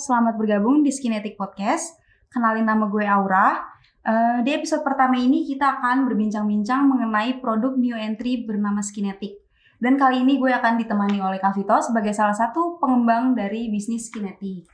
selamat bergabung di Skinetic Podcast. Kenalin nama gue Aura. Di episode pertama ini kita akan berbincang-bincang mengenai produk new entry bernama Skinetic. Dan kali ini gue akan ditemani oleh Kak Vito sebagai salah satu pengembang dari bisnis Skinetic.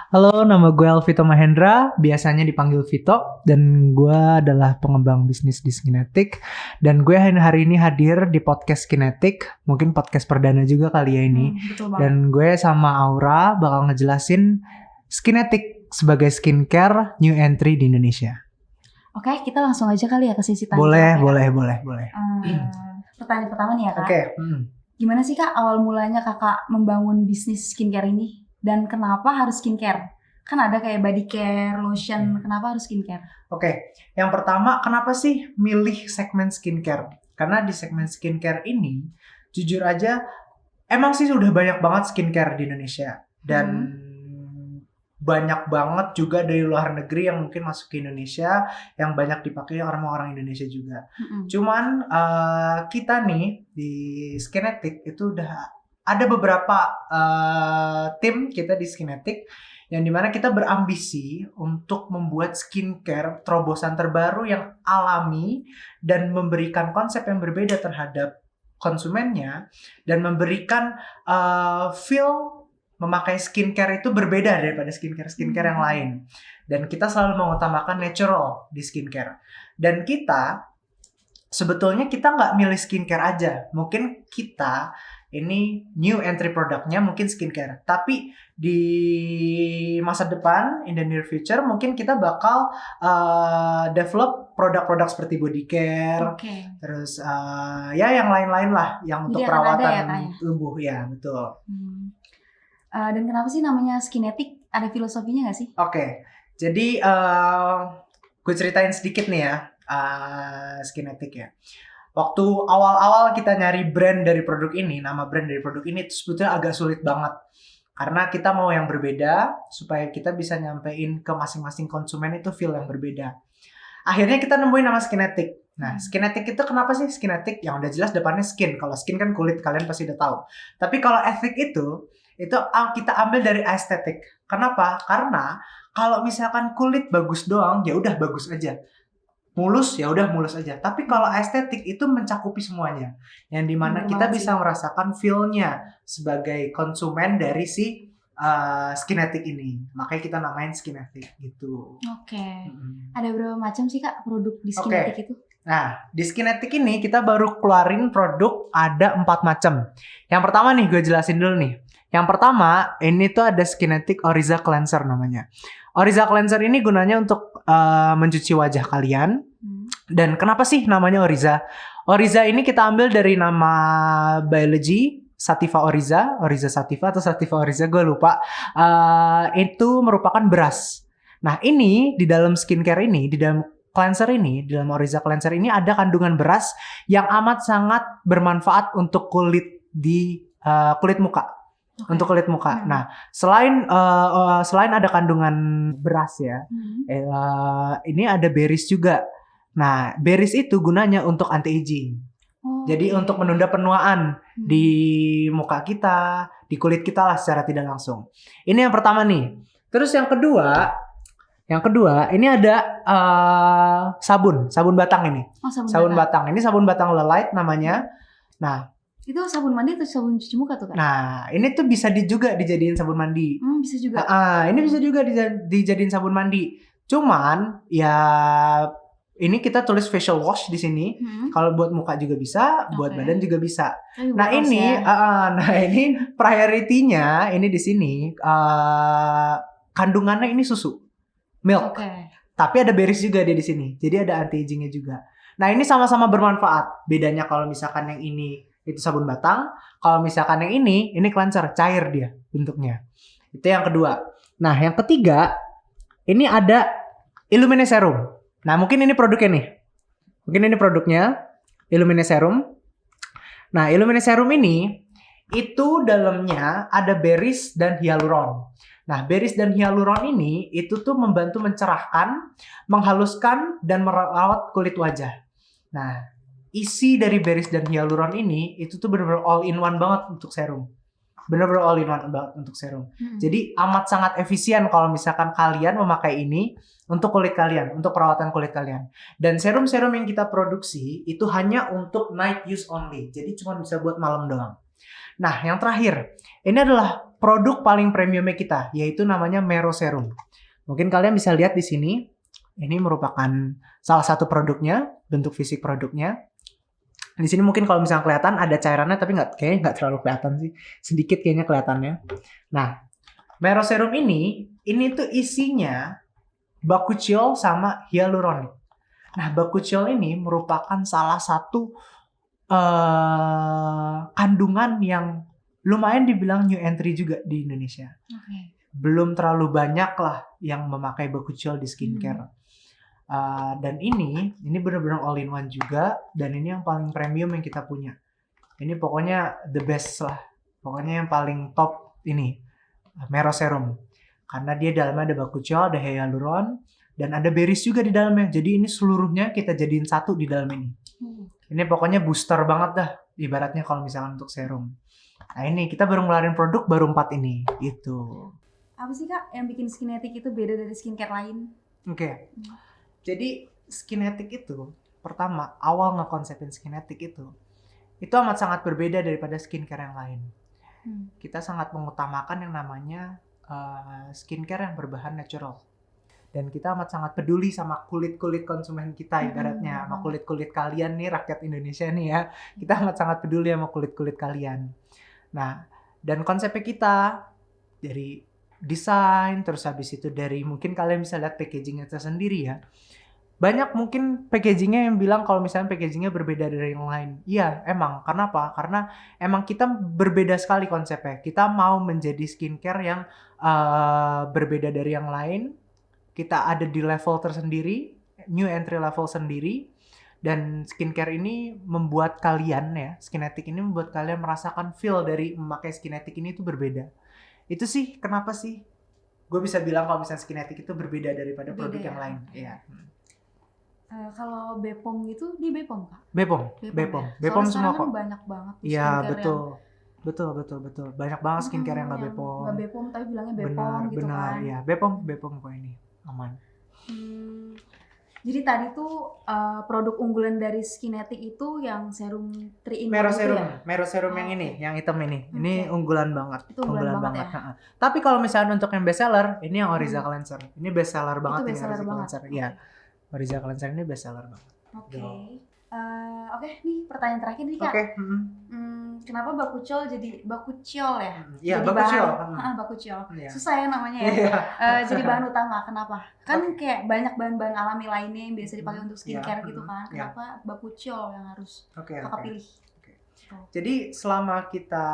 Halo, nama gue Alvito Mahendra, biasanya dipanggil Vito, dan gue adalah pengembang bisnis di Skinetic. Dan gue hari ini hadir di podcast Skinetic, mungkin podcast perdana juga kali ya ini. Betul banget. Dan gue sama Aura bakal ngejelasin Skinetic sebagai skincare new entry di Indonesia. Oke, kita langsung aja kali ya ke sisi tanya. Boleh. Pertanyaan pertama nih ya Kak. Oke. Gimana sih Kak awal mulanya Kakak membangun bisnis skincare ini? Dan kenapa harus skincare? Kan ada kayak body care, lotion, kenapa harus skincare? Oke, yang pertama kenapa sih milih segmen skincare? Karena di segmen skincare ini, jujur aja, emang sih udah banyak banget skincare di Indonesia. Dan banyak banget juga dari luar negeri yang mungkin masuk ke Indonesia, yang banyak dipakai orang-orang Indonesia juga. Cuman kita nih di Skinetic itu udah ada beberapa tim kita di Skinetic yang dimana kita berambisi untuk membuat skincare terobosan terbaru yang alami dan memberikan konsep yang berbeda terhadap konsumennya dan memberikan feel memakai skincare itu berbeda daripada skincare yang lain. Dan kita selalu mengutamakan natural di skincare. Dan kita sebetulnya kita nggak milih skincare aja. Mungkin kita ini new entry produknya mungkin skincare. Tapi di masa depan, in the near future, mungkin kita bakal develop produk-produk seperti body care. Terus ya yang lain-lain lah. Yang untuk perawatan tubuh. Ya, betul. Dan kenapa sih namanya Skinetic? Ada filosofinya nggak sih? Oke. Jadi gue ceritain sedikit nih ya. Skinetic ya. Waktu awal-awal kita nyari brand dari produk ini, nama brand dari produk ini itu sebetulnya agak sulit banget. Karena kita mau yang berbeda supaya kita bisa nyampein ke masing-masing konsumen itu feel yang berbeda. Akhirnya kita nemuin nama Skinetic. Nah, Skinetic itu kenapa sih Skinetic? Yang udah jelas depannya skin. Kalau skin kan kulit, kalian pasti udah tahu. Tapi kalau ethnic itu kita ambil dari aesthetic. Kenapa? Karena kalau misalkan kulit bagus doang, ya udah bagus aja. Mulus, ya udah mulus aja. Tapi kalau estetik itu mencakupi semuanya. Yang dimana kita bisa merasakan feel-nya sebagai konsumen dari si Skinetic ini. Makanya kita namain Skinetic gitu. Oke. Ada berapa macam sih Kak produk di Skinetic itu? Nah, di Skinetic ini kita baru keluarin produk ada 4 macam. Yang pertama nih gue jelasin dulu nih. Yang pertama, ini tuh ada Skinetic Oriza Cleanser namanya. Oriza Cleanser ini gunanya untuk mencuci wajah kalian. Dan kenapa sih namanya Oriza? Oriza ini kita ambil dari nama biology, Sativa Oriza Sativa atau Sativa Oriza, gue lupa. Itu merupakan beras. Nah ini di dalam skincare ini, di dalam cleanser ini, di dalam Oriza Cleanser ini ada kandungan beras yang amat sangat bermanfaat untuk kulit kulit muka. Untuk kulit muka. Nah, selain ada kandungan beras ya, ini ada berries juga. Nah, berries itu gunanya untuk anti-aging. Jadi untuk menunda penuaan di muka kita, di kulit kita lah secara tidak langsung. Ini yang pertama nih. Terus yang kedua ini ada sabun batang ini. Sabun batang. Ini sabun batang Lelite namanya. Nah, itu sabun mandi atau sabun cuci muka tuh Kak? Nah, ini tuh bisa juga dijadiin sabun mandi. Bisa juga. Ini bisa juga dijadiin sabun mandi. Cuman ya ini kita tulis facial wash di sini. Kalau buat muka juga bisa, buat badan juga bisa. Nah ini priority-nya ini di sini kandungannya ini susu, milk. Tapi ada berries juga dia di sini. Jadi ada anti-agingnya juga. Nah ini sama-sama bermanfaat. Bedanya kalau misalkan yang ini itu sabun batang. Kalau misalkan yang ini cleanser, cair dia bentuknya. Itu yang kedua. Nah, yang ketiga, ini ada Illumine Serum. Nah, mungkin ini produknya nih. Illumine Serum. Nah, Illumine Serum ini itu dalamnya ada berries dan hyaluron. Nah, berries dan hyaluron ini itu tuh membantu mencerahkan, menghaluskan dan merawat kulit wajah. Nah, isi dari berries dan hyaluron ini itu tuh benar-benar all in one banget untuk serum. bener-bener all in one banget untuk serum. Hmm. Jadi amat sangat efisien kalau misalkan kalian memakai ini untuk kulit kalian, untuk perawatan kulit kalian. Dan serum-serum yang kita produksi itu hanya untuk night use only. Jadi cuma bisa buat malam doang. Nah, yang terakhir, ini adalah produk paling premiumnya kita, yaitu namanya Mero Serum. Mungkin kalian bisa lihat di sini, ini merupakan salah satu produknya, bentuk fisik produknya. Di sini mungkin kalau misalnya kelihatan ada cairannya, tapi kayaknya nggak terlalu kelihatan sih. Sedikit kayaknya kelihatannya. Nah, Mero Serum ini tuh isinya bakuchiol sama hyaluronik. Nah, bakuchiol ini merupakan salah satu kandungan yang lumayan dibilang new entry juga di Indonesia. Oke. Belum terlalu banyak lah yang memakai bakuchiol di skincare. Dan ini benar-benar all in one juga, dan ini yang paling premium yang kita punya. Ini pokoknya the best lah, pokoknya yang paling top ini Mero Serum, karena dia dalamnya ada bakuchiol, ada hyaluron, dan ada berries juga di dalamnya. Jadi ini seluruhnya kita jadiin satu di dalam ini. Ini pokoknya booster banget dah ibaratnya kalau misalkan untuk serum. Nah ini kita baru ngeluarin produk baru 4 ini gitu. Apa sih Kak yang bikin Skinetic itu beda dari skincare lain? Oke. Jadi Skinetic itu pertama awal ngekonsepin Skinetic itu amat sangat berbeda daripada skincare yang lain. Kita sangat mengutamakan yang namanya skincare yang berbahan natural. Dan kita amat sangat peduli sama kulit-kulit konsumen kita ibaratnya, sama kulit-kulit kalian nih rakyat Indonesia nih ya. Kita amat sangat peduli sama kulit-kulit kalian. Nah, dan konsepnya kita dari desain, terus habis itu dari mungkin kalian bisa lihat packagingnya sendiri ya. Banyak mungkin packagingnya yang bilang kalau misalnya packagingnya berbeda dari yang lain. Iya, emang. Kenapa? Karena emang kita berbeda sekali konsepnya. Kita mau menjadi skincare yang berbeda dari yang lain. Kita ada di level tersendiri, new entry level sendiri. Dan skincare ini membuat kalian ya, Skinetic ini membuat kalian merasakan feel dari memakai Skinetic ini itu berbeda. Itu sih kenapa sih gue bisa bilang kalau misalnya Skinetic itu berbeda daripada produk yang lain. Iya. Kalau Bepom itu di Bepom Kak? Bepom. Ya? Bepom semua kan kok. banyak banget Iya, skincare betul. Banyak banget skincare yang nggak Bepom. Nggak Bepom tapi bilangnya Bepom gitu kan. Iya. Bepom kok ini aman. Jadi tadi tuh produk unggulan dari Skinetic itu yang serum 3 in 1 Mero itu Serum, ya? Mero Serum yang ini, yang hitam ini. Ini unggulan banget. Itu unggulan banget ya? Ha-ha. Tapi kalau misalnya untuk yang best seller, ini yang Oriza Cleanser. Ini best seller banget Itu ini best seller Oriza banget. Cleanser. Iya. Oriza Cleanser ini best seller banget. Oke. Oke, nih pertanyaan terakhir nih Kak. Oke. Kenapa bakuchiol jadi bakuchiol ya? Iya, Jadi bakuchiol. bakuchiol. Iya. Susah ya namanya ya. Iya. Jadi bahan utama. Kenapa? Kan kayak banyak bahan-bahan alami lainnya yang biasa dipakai untuk skincare Iya. gitu kan. Iya. Kenapa bakuchiol yang harus Kakak pilih? Jadi selama kita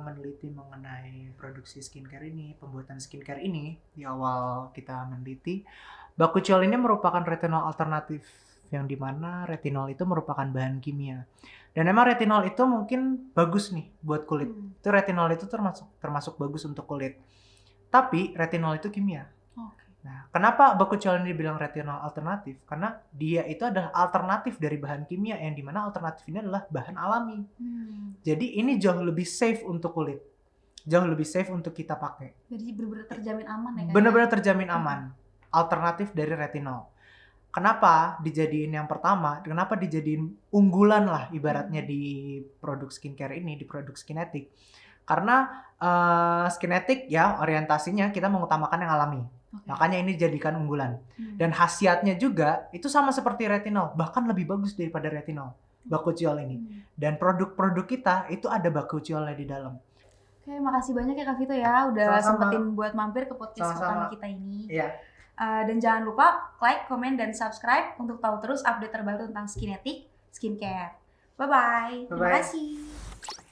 meneliti mengenai produksi skincare ini, pembuatan skincare ini, di awal kita meneliti, bakuchiol ini merupakan retinol alternatif, yang dimana retinol itu merupakan bahan kimia. Dan emang retinol itu mungkin bagus nih buat kulit. Itu retinol itu termasuk bagus untuk kulit. Tapi retinol itu kimia. Nah, kenapa bakuchiol ini dibilang retinol alternatif? Karena dia itu adalah alternatif dari bahan kimia, yang dimana alternatif ini adalah bahan alami. Jadi ini jauh lebih safe untuk kulit. Jauh lebih safe untuk kita pakai. Jadi benar-benar terjamin aman ya kan? Benar-benar terjamin aman. Alternatif dari retinol. Kenapa dijadiin yang pertama? Kenapa dijadiin unggulan lah ibaratnya di produk skincare ini, di produk Skinetic? Karena Skinetic ya orientasinya kita mengutamakan yang alami. Makanya ini dijadikan unggulan. Dan khasiatnya juga itu sama seperti retinol, bahkan lebih bagus daripada retinol, bakuchiol ini. Dan produk-produk kita itu ada bakuchiolnya di dalam. Oke, makasih banyak ya Kak Vito ya udah Sama-sama. sempetin buat mampir ke podcast pertama kita ini. Iya. Dan jangan lupa like, komen, dan subscribe untuk tahu terus update terbaru tentang Skinetic Skincare. Bye-bye. Terima Bye-bye. kasih.